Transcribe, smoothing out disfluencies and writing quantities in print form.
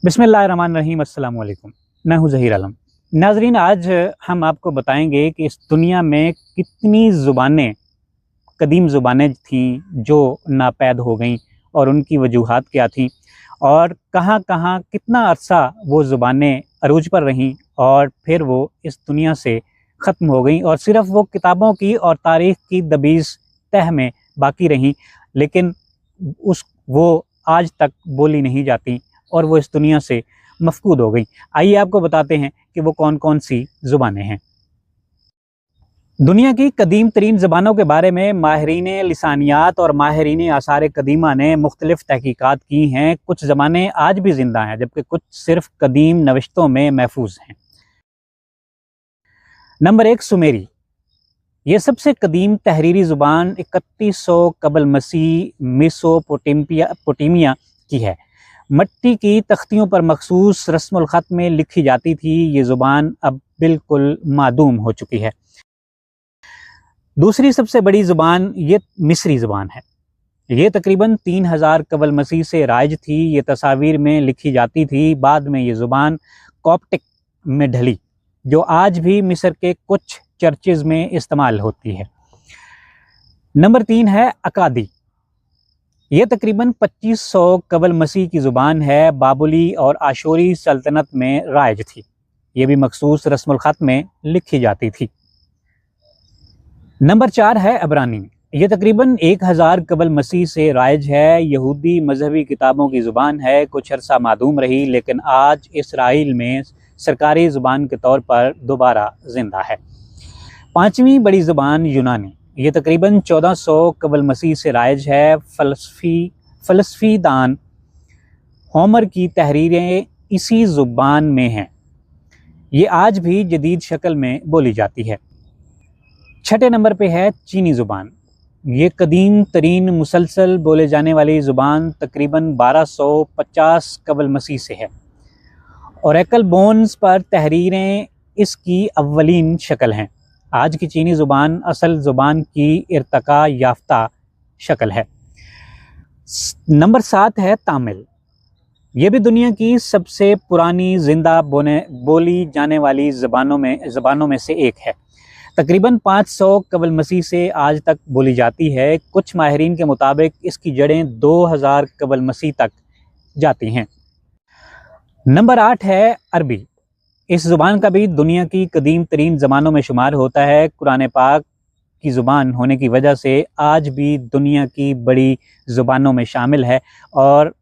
बिस्मिल्लाहिर्रहमानिर्रहीम। अस्सलाम वालेकुम। मैं हूँ ज़हीर आलम। नाज़रीन, आज हम आपको बताएंगे कि इस दुनिया में कितनी ज़ुबानें, कदीम ज़ुबानें थीं जो नापैद हो गईं और उनकी वजूहात क्या थीं, और कहाँ कहाँ कितना अरसा वो ज़ुबानें अरूज पर रहीं और फिर वो इस दुनिया से ख़त्म हो गईं और सिर्फ़ वो किताबों की और तारीख़ की दबीज़ तह में बाकी रहीं, लेकिन वो आज तक बोली नहीं जाती और वो इस दुनिया से मफकूद हो गई। आइए आपको बताते हैं कि वो कौन कौन सी ज़ुबानें हैं। दुनिया की कदीम तरीन ज़बानों के बारे में माहिरीन लिसानियात और माहिरीन आसार कदीमा ने मुख्तलिफ़ तहकीकात की हैं। कुछ ज़बानें आज भी ज़िंदा हैं जबकि कुछ सिर्फ़ कदीम नविश्तों में महफूज हैं। नंबर 1, सुमेरी। ये सबसे कदीम तहरीरी ज़ुबान 3100 कबल मसीह मेसोपोटामिया की है। मट्टी की तख्तियों पर मखसूस रस्मुल ख़त में लिखी जाती थी। ये ज़ुबान अब बिल्कुल मादूम हो चुकी है। दूसरी सबसे बड़ी ज़ुबान ये मिस्री ज़ुबान है। ये तकरीबन 3000 कबल मसीह से राइज थी। ये तस्वीर में लिखी जाती थी। बाद में ये ज़ुबान कॉप्टिक में ढली, जो आज भी मिस्र के कुछ चर्चेज़ में इस्तेमाल होती है। नंबर 3 है अकादी। ये तकरीबन 2500 कबल मसीह की ज़ुबान है। बाबुली और आशूरी सल्तनत में राइज थी। ये भी मखसूस रस्मुल ख़त में लिखी जाती थी। नंबर 4 है अबरानी। ये तकरीबन 1000 कबल मसीह से राइज है। यहूदी मजहबी किताबों की ज़ुबान है। कुछ अरसा मादूम रही, लेकिन आज इसराइल में सरकारी ज़ुबान के तौर पर दोबारा ज़िंदा है। पाँचवीं बड़ी ज़ुबान यूनानी। ये तकरीबन 1400 कबल मसीह से राइज है। फ़लसफ़ी दान होमर की तहरीरें इसी ज़ुबान में हैं। ये आज भी जदीद शक्ल में बोली जाती है। छठे नंबर पे है चीनी ज़ुबान। ये कदीम तरीन मुसलसल बोले जाने वाली ज़ुबान तकरीबन 1250 कबल मसीह से है। ओरेकल बोन्स पर तहरीरें इसकी अव्वलीन शक्ल हैं। आज की चीनी ज़ुबान असल ज़ुबान की इर्तका याफ्ता शक्ल है। नंबर 7 है तामिल। ये भी दुनिया की सबसे पुरानी ज़िंदा बोली जाने वाली ज़बानों में से एक है। तकरीबन 500 कबल मसीह से आज तक बोली जाती है। कुछ माहिरीन के मुताबिक इसकी जड़ें 2000 कबल मसीह तक जाती हैं। नंबर 8 है अरबी। इस ज़ुबान का भी दुनिया की कदीम तरीन ज़बानों में शुमार होता है। कुरान पाक की ज़ुबान होने की वजह से आज भी दुनिया की बड़ी ज़ुबानों में शामिल है और